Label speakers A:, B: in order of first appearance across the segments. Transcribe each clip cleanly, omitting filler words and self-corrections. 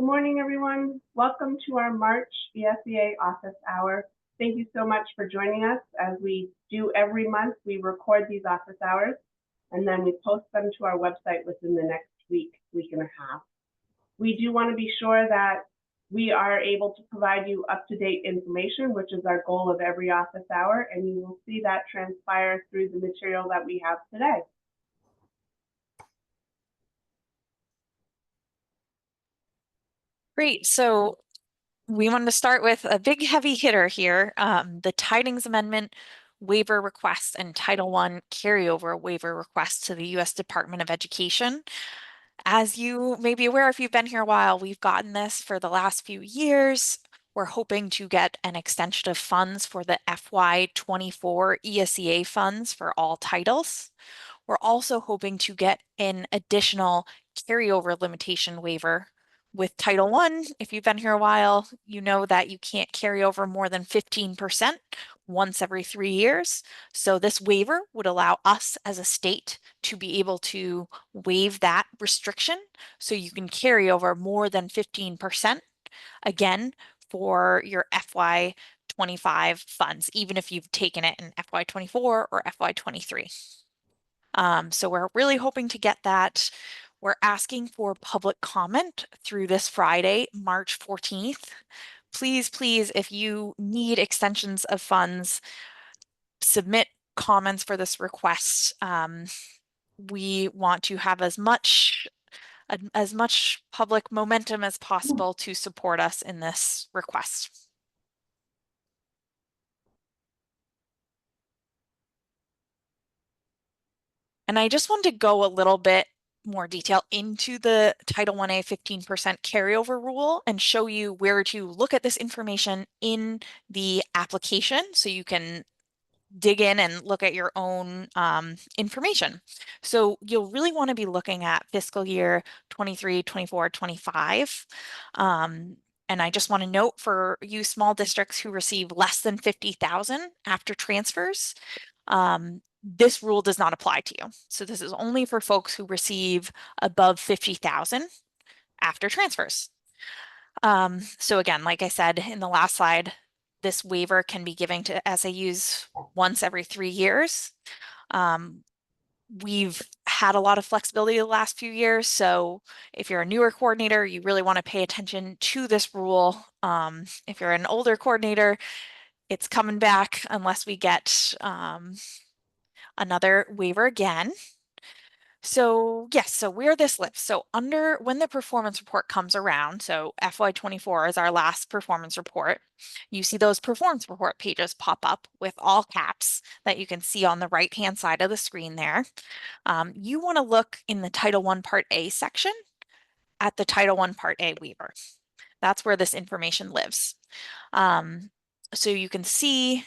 A: Good morning, everyone. Welcome to our March ESEA office hour. Thank you so much for joining us. As we do every month, we record these office hours, and then we post them to our website within the next week and a half. We do want to be sure that we are able to provide you up-to-date information, which is our goal of every office hour, and you will see that transpire through the material that we have today.
B: Great. So we wanted to start with a big heavy hitter here, the Tydings Amendment Waiver request and Title I Carryover Waiver request to the U.S. Department of Education. As you may be aware, if you've been here a while, we've gotten this for the last few years. We're hoping to get an extension of funds for the FY24 ESEA funds for all titles. We're also hoping to get an additional carryover limitation waiver with Title I. If you've been here a while, you know that you can't carry over more than 15% once every 3 years. So this waiver would allow us as a state to be able to waive that restriction. So you can carry over more than 15% again for your FY25 funds, even if you've taken it in FY24 or FY23. So we're really hoping to get that. We're asking for public comment through this Friday, March 14th. Please, if you need extensions of funds, submit comments for this request. We want to have as much public momentum as possible to support us in this request. And I just wanted to go a little bit more detail into the Title I-A 15% carryover rule and show you where to look at this information in the application so you can dig in and look at your own information. So you'll really want to be looking at fiscal year 23, 24, 25. And I just want to note for you small districts who receive less than 50,000 after transfers, this rule does not apply to you. So this is only for folks who receive above 50,000 after transfers. So again, like I said in the last slide, this waiver can be given to SAUs once every 3 years. We've had a lot of flexibility the last few years, so if you're a newer coordinator, you really want to pay attention to this rule. If you're an older coordinator, it's coming back unless we get another waiver again. So yes, so where this lives. So under when the performance report comes around, so FY24 is our last performance report, you see those performance report pages pop up with all caps that you can see on the right-hand side of the screen there. You want to look in the Title I Part A section at the Title I Part A waiver. That's where this information lives. So you can see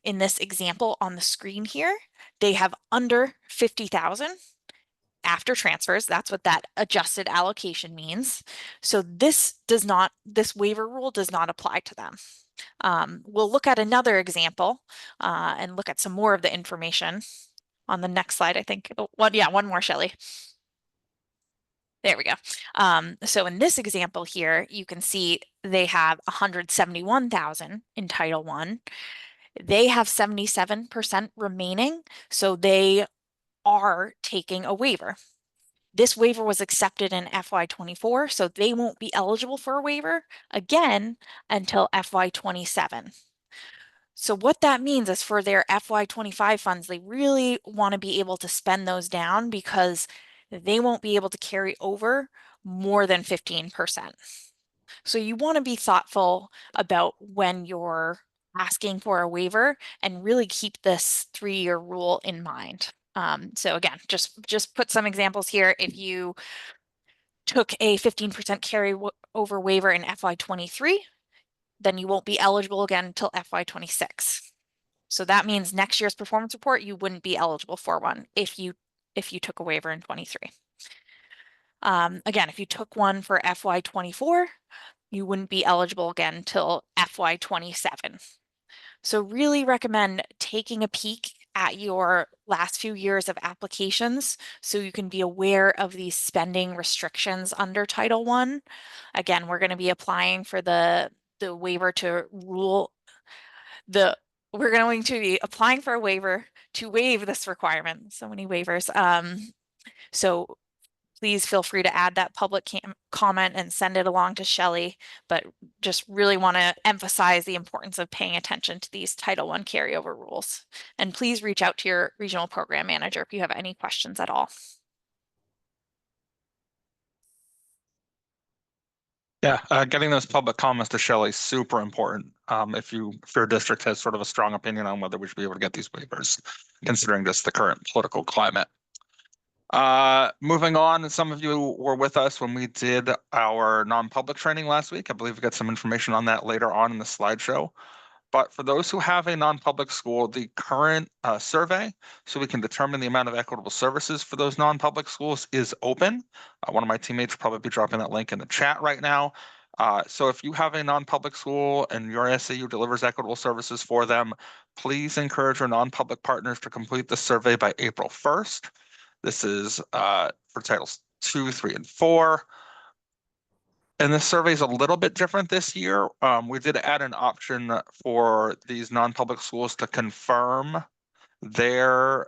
B: in this example on the screen here, they have under 50,000 after transfers. That's what that adjusted allocation means. So this waiver rule does not apply to them. We'll look at another example and look at some more of the information on the next slide, I think. One more, Shelley. There we go. So in this example here, you can see they have 171,000 in Title I. They have 77% remaining, so they are taking a waiver. This waiver was accepted in FY24, so they won't be eligible for a waiver again until FY27. So what that means is for their FY25 funds, they really want to be able to spend those down because they won't be able to carry over more than 15%. So you want to be thoughtful about when you're asking for a waiver and really keep this 3-year rule in mind. So again, just put some examples here. If you took a 15% carryover waiver in FY23, then you won't be eligible again until FY26. So that means next year's performance report, you wouldn't be eligible for one if you took a waiver in 23. Again, if you took one for FY24, you wouldn't be eligible again until FY27. So really recommend taking a peek at your last few years of applications so you can be aware of these spending restrictions under Title I. Again, we're going to be applying for the waiver to rule we're going to be applying for a waiver to waive this requirement. So many waivers. So please feel free to add that public comment and send it along to Shelley, but just really want to emphasize the importance of paying attention to these Title I carryover rules. And please reach out to your regional program manager if you have any questions at all.
C: Yeah, getting those public comments to Shelley is super important. If your district has sort of a strong opinion on whether we should be able to get these waivers, considering just the current political climate. Moving on, some of you were with us when we did our non-public training last week. I believe we got some information on that later on in the slideshow. But for those who have a non-public school, the current survey, so we can determine the amount of equitable services for those non-public schools, is open. One of my teammates will probably be dropping that link in the chat right now. So if you have a non-public school and your SAU delivers equitable services for them, please encourage your non-public partners to complete the survey by April 1st. This is for Titles 2, 3, and 4. And this survey is a little bit different this year. We did add an option for these non-public schools to confirm their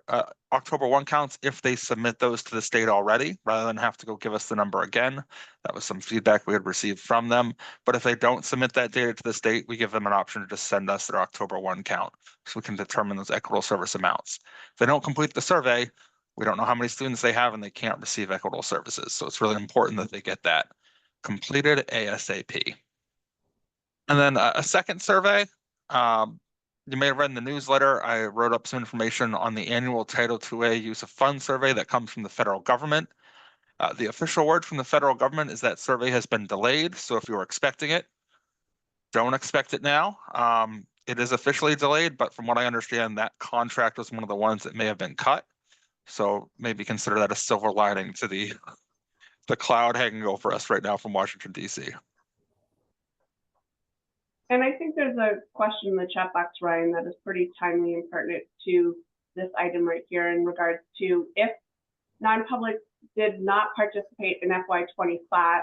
C: October 1 counts if they submit those to the state already, rather than have to go give us the number again. That was some feedback we had received from them. But if they don't submit that data to the state, we give them an option to just send us their October 1 count so we can determine those equitable service amounts. If they don't complete the survey, we don't know how many students they have and they can't receive equitable services. So it's really important that they get that completed ASAP. And then a second survey, you may have read in the newsletter, I wrote up some information on the annual Title IIA use of funds survey that comes from the federal government. The official word from the federal government is that survey has been delayed. So if you were expecting it, don't expect it now. It is officially delayed, but from what I understand, that contract was one of the ones that may have been cut. So maybe consider that a silver lining to the cloud hanging over us right now from Washington, D.C.
A: And I think there's a question in the chat box, Ryan, that is pretty timely and pertinent to this item right here in regards to if non-public did not participate in FY25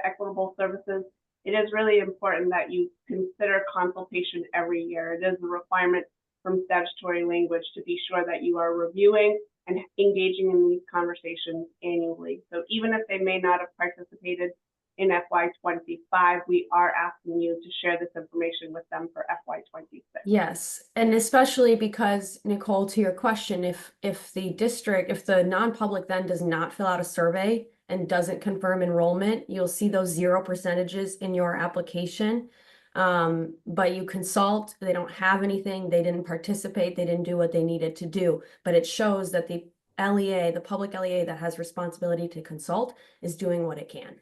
A: equitable services, it is really important that you consider consultation every year. It is a requirement from statutory language to be sure that you are reviewing and engaging in these conversations annually. So even if they may not have participated in FY25, we are asking you to share this information with them for FY26.
D: Yes, and especially because, Nicole, to your question, if the non-public then does not fill out a survey and doesn't confirm enrollment, you'll see those 0% in your application. But you consult, they don't have anything, they didn't participate, they didn't do what they needed to do. But it shows that the LEA, the public LEA that has responsibility to consult, is doing what it can.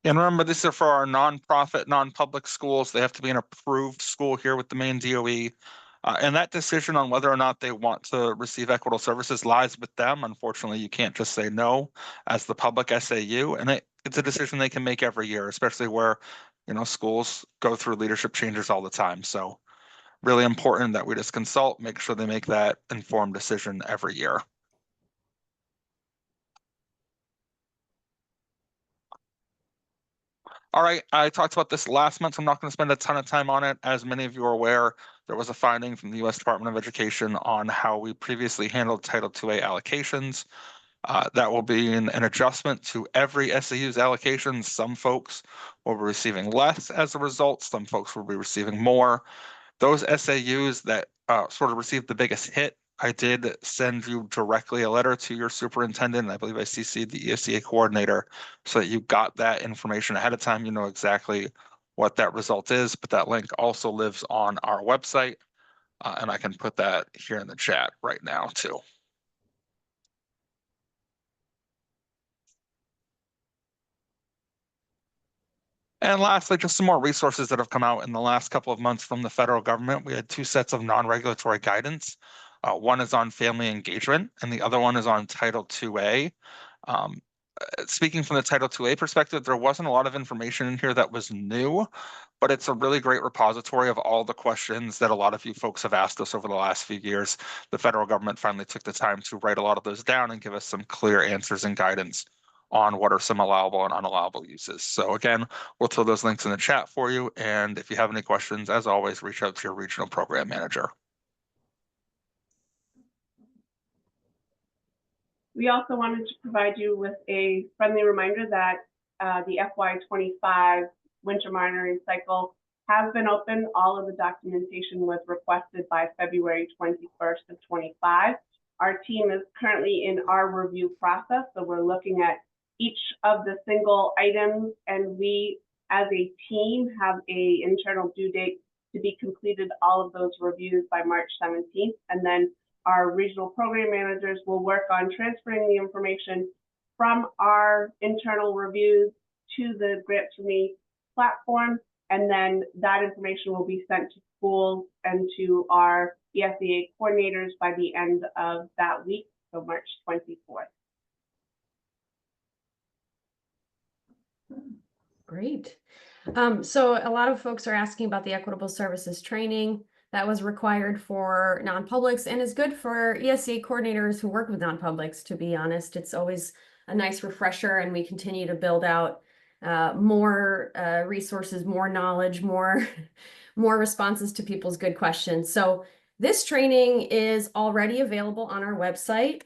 C: And remember, these are for our nonprofit, non-public schools. They have to be an approved school here with the Maine DOE. And that decision on whether or not they want to receive equitable services lies with them. Unfortunately, you can't just say no as the public SAU. And it's a decision they can make every year, especially where, schools go through leadership changes all the time. So really important that we just consult, make sure they make that informed decision every year. All right, I talked about this last month, so I'm not going to spend a ton of time on it. As many of you are aware, there was a finding from the U.S. Department of Education on how we previously handled Title IIA allocations. That will be an adjustment to every SAU's allocations. Some folks will be receiving less as a result. Some folks will be receiving more. Those SAUs that sort of received the biggest hit, I did send you directly a letter to your superintendent. And I believe I CC'd the ESEA coordinator so that you got that information ahead of time. You know exactly what that result is, but that link also lives on our website. And I can put that here in the chat right now too. And lastly, just some more resources that have come out in the last couple of months from the federal government. We had 2 sets of non-regulatory guidance. One is on family engagement, and the other one is on Title IIA. speaking from the Title IIA perspective, there wasn't a lot of information in here that was new, but it's a really great repository of all the questions that a lot of you folks have asked us over the last few years. The federal government finally took the time to write a lot of those down and give us some clear answers and guidance on what are some allowable and unallowable uses. So again, we'll throw those links in the chat for you. And if you have any questions, as always, reach out to your regional program manager.
A: We also wanted to provide you with a friendly reminder that the FY25 winter monitoring cycle has been open. All of the documentation was requested by February 21st of 25. Our team is currently in our review process, so we're looking at each of the single items, and we as a team have a internal due date to be completed all of those reviews by March 17th, and then our regional program managers will work on transferring the information from our internal reviews to the Grants for Me platform, and then that information will be sent to schools and to our ESEA coordinators by the end of that week, so March 24th.
D: Great. So a lot of folks are asking about the Equitable Services training that was required for non-publics and is good for ESEA coordinators who work with non-publics, to be honest. It's always a nice refresher, and we continue to build out more resources, more knowledge, more responses to people's good questions. So this training is already available on our website.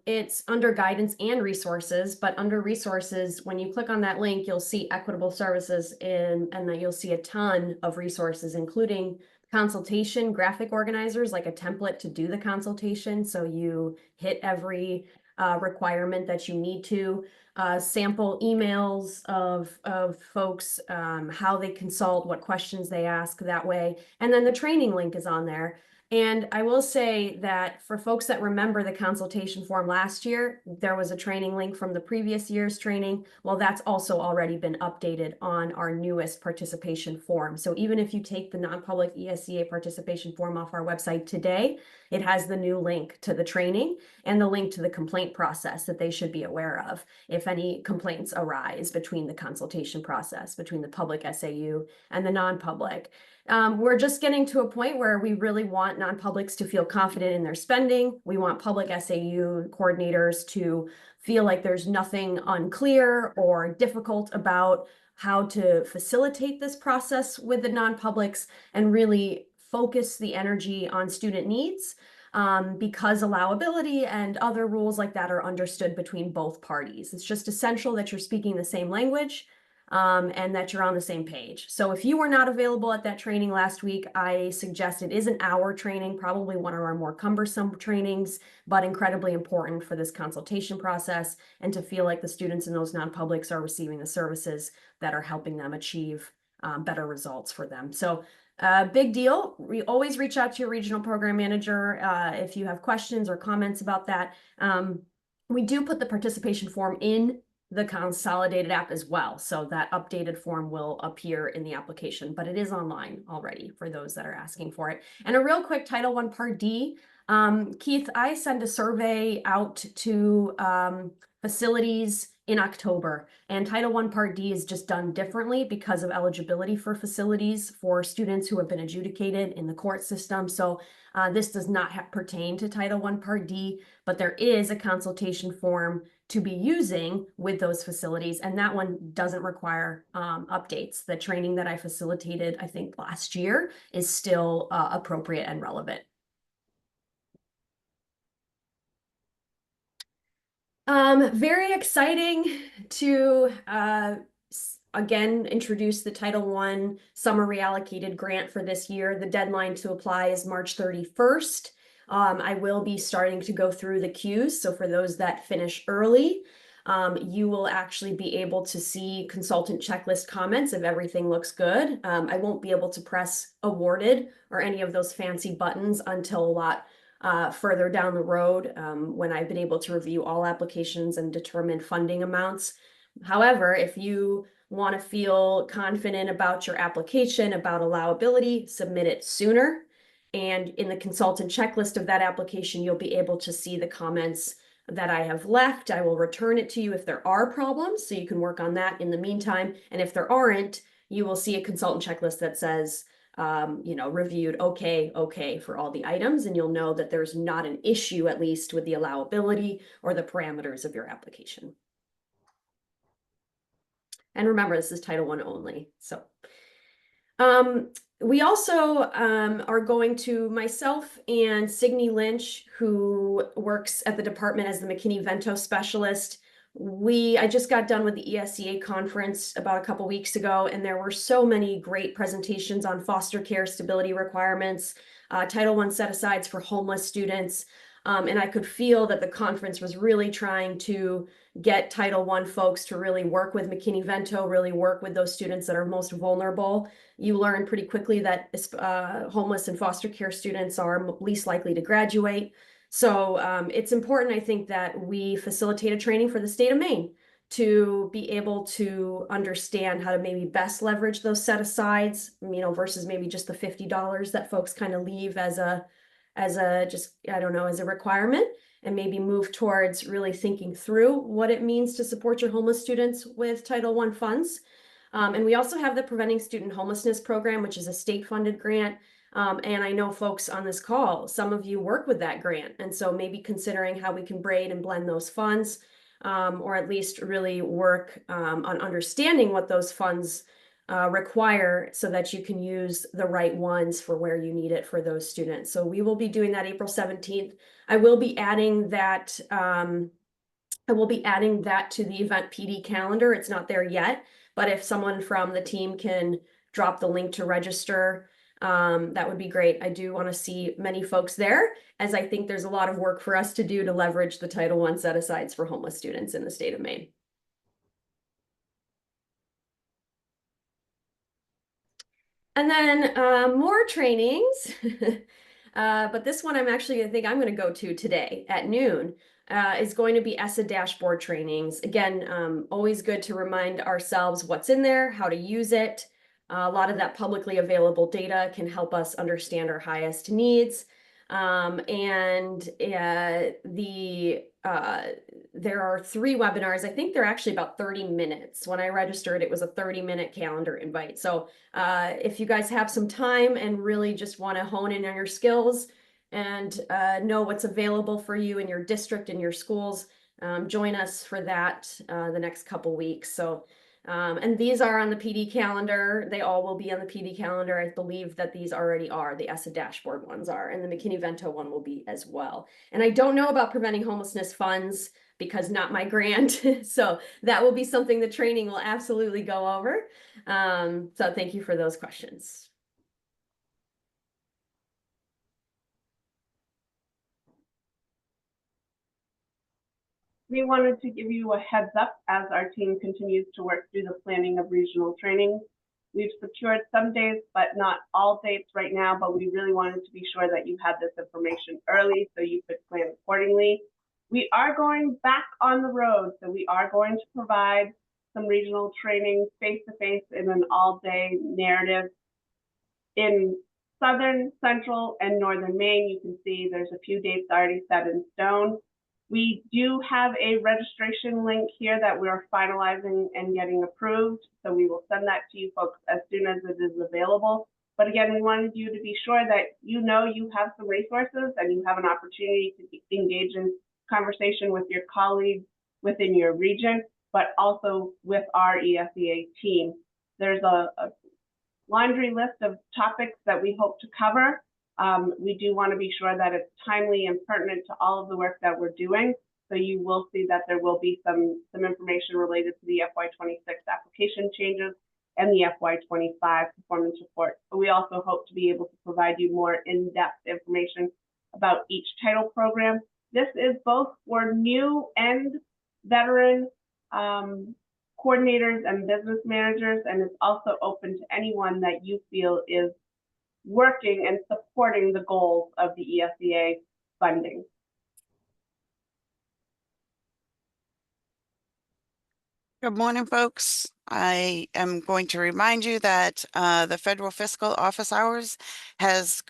D: It's under guidance and resources, but under resources, when you click on that link, you'll see Equitable Services and then you'll see a ton of resources, including consultation graphic organizers, like a template to do the consultation. So you hit every requirement that you need to, sample emails of folks, how they consult, what questions they ask that way. And then the training link is on there. And I will say that for folks that remember the consultation form last year, there was a training link from the previous year's training. Well, that's also already been updated on our newest participation form. So even if you take the non-public ESEA participation form off our website today, it has the new link to the training and the link to the complaint process that they should be aware of if any complaints arise between the consultation process, between the public SAU and the non-public. We're just getting to a point where we really want non-publics to feel confident in their spending. We want public SAU coordinators to feel like there's nothing unclear or difficult about how to facilitate this process with the non-publics and really focus the energy on student needs, because allowability and other rules like that are understood between both parties. It's just essential that you're speaking the same language, and that you're on the same page. So if you were not available at that training last week, I suggest it is an hour training, probably one of our more cumbersome trainings, but incredibly important for this consultation process and to feel like the students in those non-publics are receiving the services that are helping them achieve better results for them. So big deal. We always reach out to your regional program manager if you have questions or comments about that. We do put the participation form in the consolidated app as well. So that updated form will appear in the application, but it is online already for those that are asking for it. And a real quick Title I Part D, Keith, I send a survey out to facilities in October, and Title I Part D is just done differently because of eligibility for facilities for students who have been adjudicated in the court system. So this does not pertain to Title I Part D, but there is a consultation form to be using with those facilities, and that one doesn't require updates. The training that I facilitated, I think last year, is still appropriate and relevant. Very exciting to again introduce the Title I Summer Reallocated Grant for this year. The deadline to apply is March 31st. I will be starting to go through the queues. So for those that finish early, you will actually be able to see consultant checklist comments if everything looks good. I won't be able to press awarded or any of those fancy buttons until a lot further down the road, when I've been able to review all applications and determine funding amounts. However, if you want to feel confident about your application, about allowability, submit it sooner. And in the consultant checklist of that application, you'll be able to see the comments that I have left. I will return it to you if there are problems, so you can work on that in the meantime. And if there aren't, you will see a consultant checklist that says, reviewed, okay for all the items, and you'll know that there's not an issue, at least with the allowability or the parameters of your application. And remember, this is Title I only. So we also are going to, myself and Signe Lynch, who works at the department as the McKinney-Vento specialist. I just got done with the ESEA conference about a couple weeks ago, and there were so many great presentations on foster care stability requirements, Title I set-asides for homeless students. And I could feel that the conference was really trying to get Title I folks to really work with McKinney-Vento, really work with those students that are most vulnerable. You learn pretty quickly that homeless and foster care students are least likely to graduate. So it's important, I think, that we facilitate a training for the state of Maine to be able to understand how to maybe best leverage those set-asides, versus maybe just the $50 that folks kind of leave as a requirement, and maybe move towards really thinking through what it means to support your homeless students with Title I funds. And we also have the Preventing Student Homelessness Program, which is a state-funded grant. And I know folks on this call, some of you work with that grant. And so maybe considering how we can braid and blend those funds, or at least really work on understanding what those funds require, so that you can use the right ones for where you need it for those students. So we will be doing that April 17th. I will be adding that to the event PD calendar. It's not there yet, but if someone from the team can drop the link to register, that would be great. I do want to see many folks there, as I think there's a lot of work for us to do to leverage the Title I set-asides for homeless students in the state of Maine. And then more trainings, but this one I think I'm going to go to today at noon, is going to be ESEA dashboard trainings. Again, always good to remind ourselves what's in there, how to use it. A lot of that publicly available data can help us understand our highest needs. There are 3 webinars. I think they're actually about 30 minutes. When I registered, it was a 30-minute calendar invite. So if you guys have some time and really just want to hone in on your skills and know what's available for you in your district and your schools, join us for that the next couple weeks. So and these are on the PD calendar. They all will be on the PD calendar. I believe that these already are. The ESEA dashboard ones are, and the McKinney-Vento one will be as well. And I don't know about preventing homelessness funds because not my grant. So that will be something the training will absolutely go over. So thank you for those questions.
A: We wanted to give you a heads up as our team continues to work through the planning of regional training. We've secured some dates, but not all dates right now, but we really wanted to be sure that you had this information early so you could plan accordingly. We are going back on the road, so we are going to provide some regional training face-to-face in an all-day narrative. In southern, central, and northern Maine, you can see there's a few dates already set in stone. We do have a registration link here that we're finalizing and getting approved. So we will send that to you folks as soon as it is available. But again, we wanted you to be sure that you have some resources and you have an opportunity to engage in conversation with your colleagues within your region, but also with our ESEA team. There's a laundry list of topics that we hope to cover. We do want to be sure that it's timely and pertinent to all of the work that we're doing. So you will see that there will be some information related to the FY26 application changes and the FY25 performance report. But we also hope to be able to provide you more in-depth information about each title program. This is both for new and veteran coordinators and business managers, and it's also open to anyone that you feel is working and supporting the goals of the ESEA funding.
E: Good morning, folks. I am going to remind you that the Federal Fiscal Office Hours has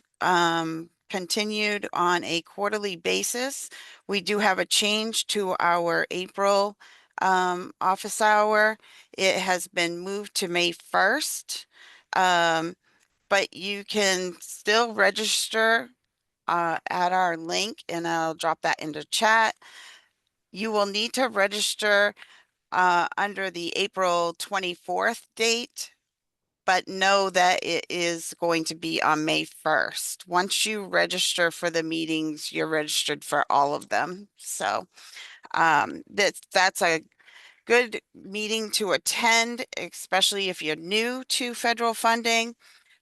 E: continued on a quarterly basis. We do have a change to our April office hour. It has been moved to May 1st. But you can still register at our link, and I'll drop that into chat. You will need to register under the April 24th date, but know that it is going to be on May 1st. Once you register for the meetings, you're registered for all of them. So that's a good meeting to attend, especially if you're new to federal funding.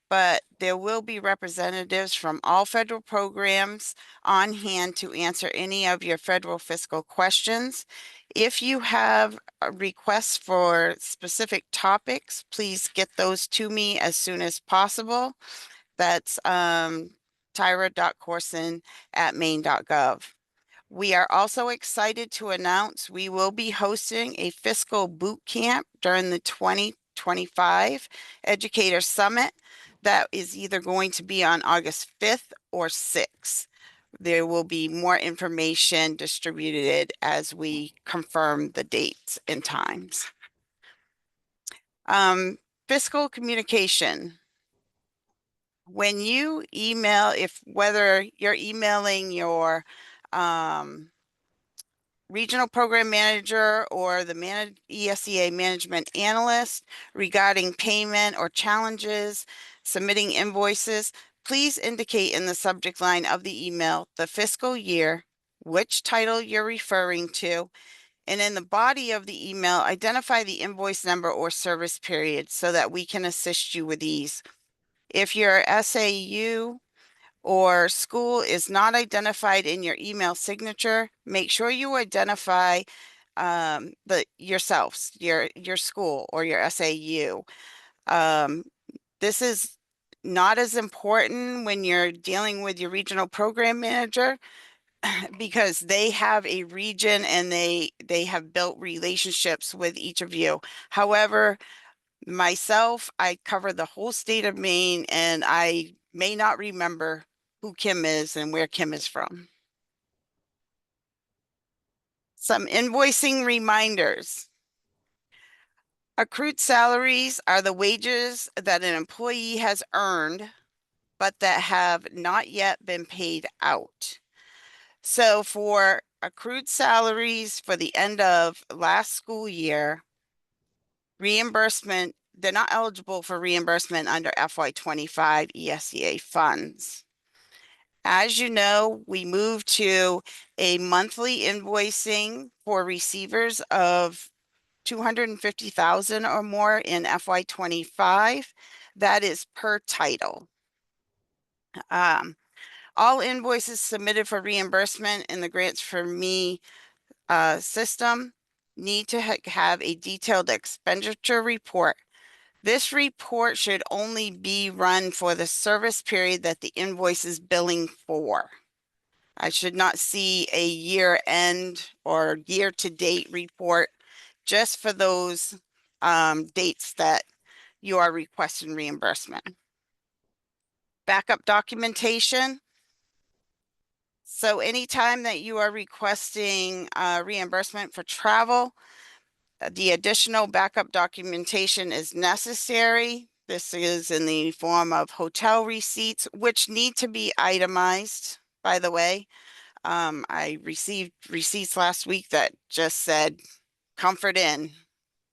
E: But there will be representatives from all federal programs on hand to answer any of your federal fiscal questions. If you have requests for specific topics, please get those to me as soon as possible. That's tyra.corson@maine.gov. We are also excited to announce we will be hosting a fiscal boot camp during the 2025 Educator Summit. That is either going to be on August 5th or 6th. There will be more information distributed as we confirm the dates and times. Fiscal communication. When you email, whether you're emailing your regional program manager or the ESEA management analyst regarding payment or challenges, submitting invoices, please indicate in the subject line of the email the fiscal year, which title you're referring to, and in the body of the email, identify the invoice number or service period so that we can assist you with these. If your SAU or school is not identified in your email signature, make sure you identify yourselves, your school or your SAU. This is not as important when you're dealing with your regional program manager because they have a region and they have built relationships with each of you. However, myself, I cover the whole state of Maine, and I may not remember who Kim is and where Kim is from. Some invoicing reminders. Accrued salaries are the wages that an employee has earned, but that have not yet been paid out. So for accrued salaries for the end of last school year, reimbursement, they're not eligible for reimbursement under FY25 ESEA funds. As you know, we moved to a monthly invoicing for receivers of 250,000 or more in FY25. That is per title. All invoices submitted for reimbursement in the Grants for Me system need to have a detailed expenditure report. This report should only be run for the service period that the invoice is billing for. I should not see a year-end or year-to-date report just for those dates that you are requesting reimbursement. Backup documentation. So anytime that you are requesting reimbursement for travel, the additional backup documentation is necessary. This is in the form of hotel receipts, which need to be itemized, by the way. I received receipts last week that just said Comfort Inn,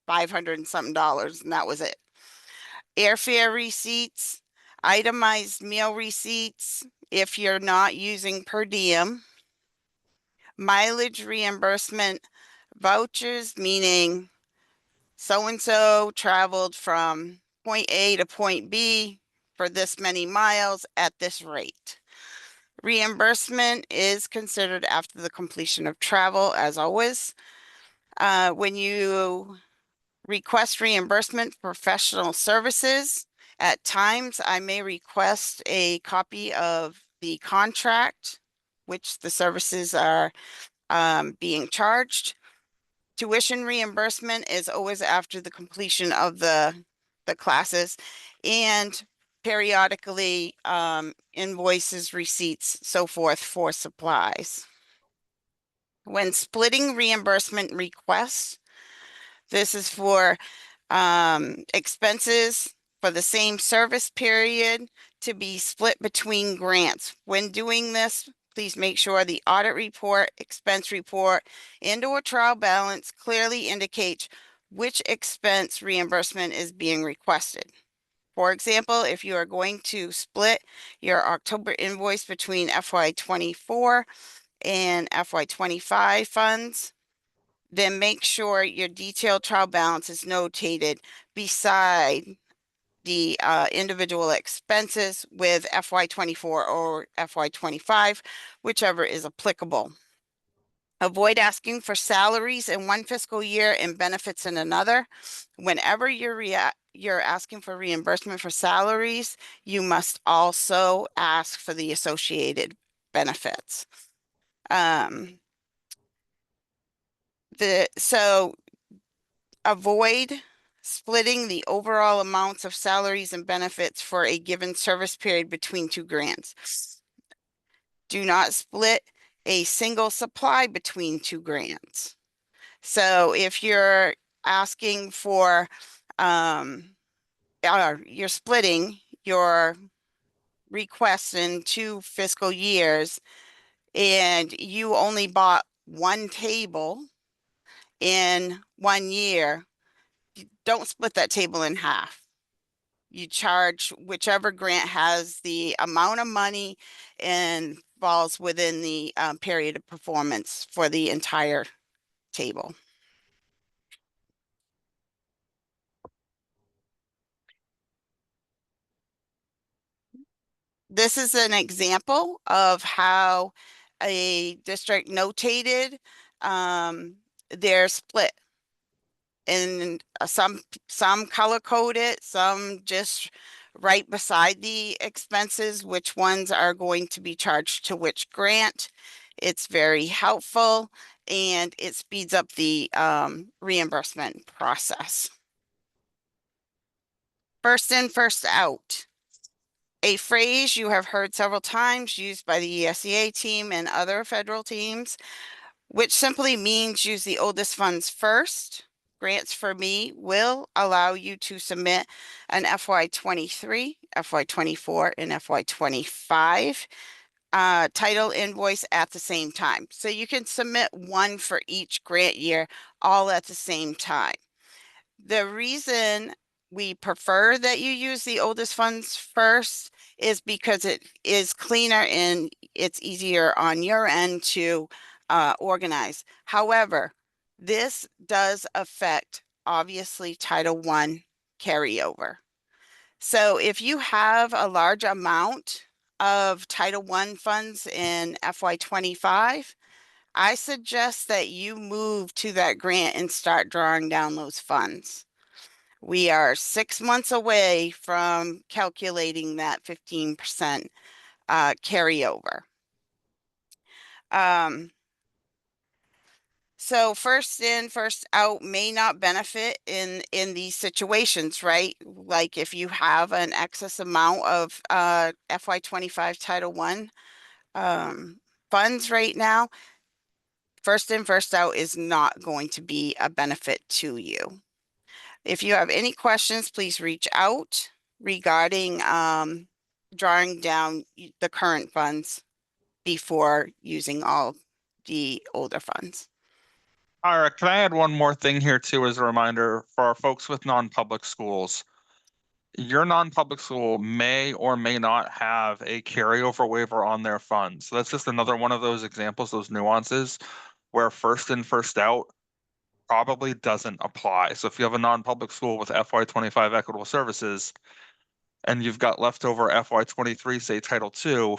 E: $500 and something, and that was it. Airfare receipts, itemized meal receipts if you're not using per diem, mileage reimbursement vouchers, meaning so-and-so traveled from point A to point B for this many miles at this rate. Reimbursement is considered after the completion of travel, as always. When you request reimbursement for professional services, at times I may request a copy of the contract, which the services are being charged. Tuition reimbursement is always after the completion of the classes, and periodically invoices, receipts, so forth for supplies. When splitting reimbursement requests, this is for expenses for the same service period to be split between grants. When doing this, please make sure the audit report, expense report, and/or trial balance clearly indicates which expense reimbursement is being requested. For example, if you are going to split your October invoice between FY24 and FY25 funds, then make sure your detailed trial balance is notated beside the individual expenses with FY24 or FY25, whichever is applicable. Avoid asking for salaries in one fiscal year and benefits in another. Whenever you're asking for reimbursement for salaries, you must also ask for the associated benefits. So avoid splitting the overall amounts of salaries and benefits for a given service period between two grants. Do not split a single supply between two grants. So if you're asking for, you're splitting your requests in 2 fiscal years and you only bought one table in 1 year, don't split that table in half. You charge whichever grant has the amount of money and falls within the period of performance for the entire table. This is an example of how a district notated their split. And some color code it, some just right beside the expenses, which ones are going to be charged to which grant. It's very helpful and it speeds up the reimbursement process. First in, first out. A phrase you have heard several times used by the ESEA team and other federal teams, which simply means use the oldest funds first. Grants for Me will allow you to submit an FY23, FY24, and FY25 title invoice at the same time. So you can submit one for each grant year all at the same time. The reason we prefer that you use the oldest funds first is because it is cleaner and it's easier on your end to organize. However, this does affect, obviously, Title I carryover. So if you have a large amount of Title I funds in FY25, I suggest that you move to that grant and start drawing down those funds. We are 6 months away from calculating that 15% carryover. So first in, first out may not benefit in these situations, right? Like if you have an excess amount of FY25 Title I funds right now, first in, first out is not going to be a benefit to you. If you have any questions, please reach out regarding drawing down the current funds before using all the older funds.
C: All right, can I add one more thing here too as a reminder for our folks with non-public schools? Your non-public school may or may not have a carryover waiver on their funds. So that's just another one of those examples, those nuances where first in, first out probably doesn't apply. So if you have a non-public school with FY25 Equitable Services and you've got leftover FY23, say Title II,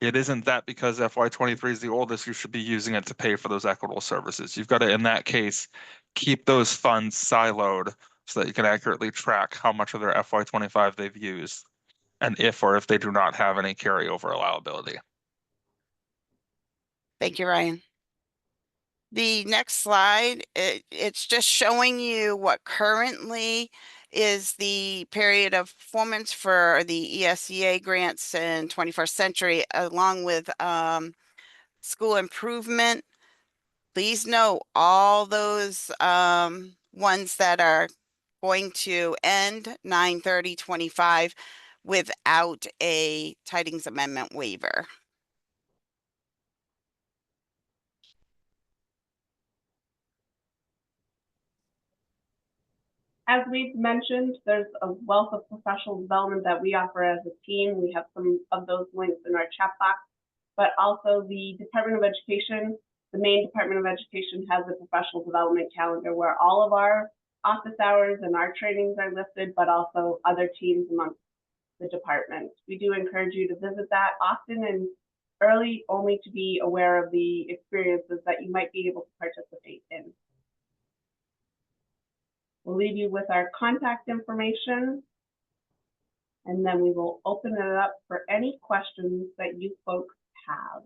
C: it isn't that because FY23 is the oldest, you should be using it to pay for those equitable services. You've got to, in that case, keep those funds siloed so that you can accurately track how much of their FY25 they've used and if or if they do not have any carryover allowability.
E: Thank you, Ryan. The next slide, it's just showing you what currently is the period of performance for the ESEA grants in 21st century, along with school improvement. Please note all those ones that are going to end 9/30/25 without a Tydings Amendment waiver.
A: As we've mentioned, there's a wealth of professional development that we offer as a team. We have some of those links in our chat box, but also the Department of Education, the Maine Department of Education has a professional development calendar where all of our office hours and our trainings are listed, but also other teams amongst the department. We do encourage you to visit that often and early, only to be aware of the experiences that you might be able to participate in. We'll leave you with our contact information, and then we will open it up for any questions that you folks have.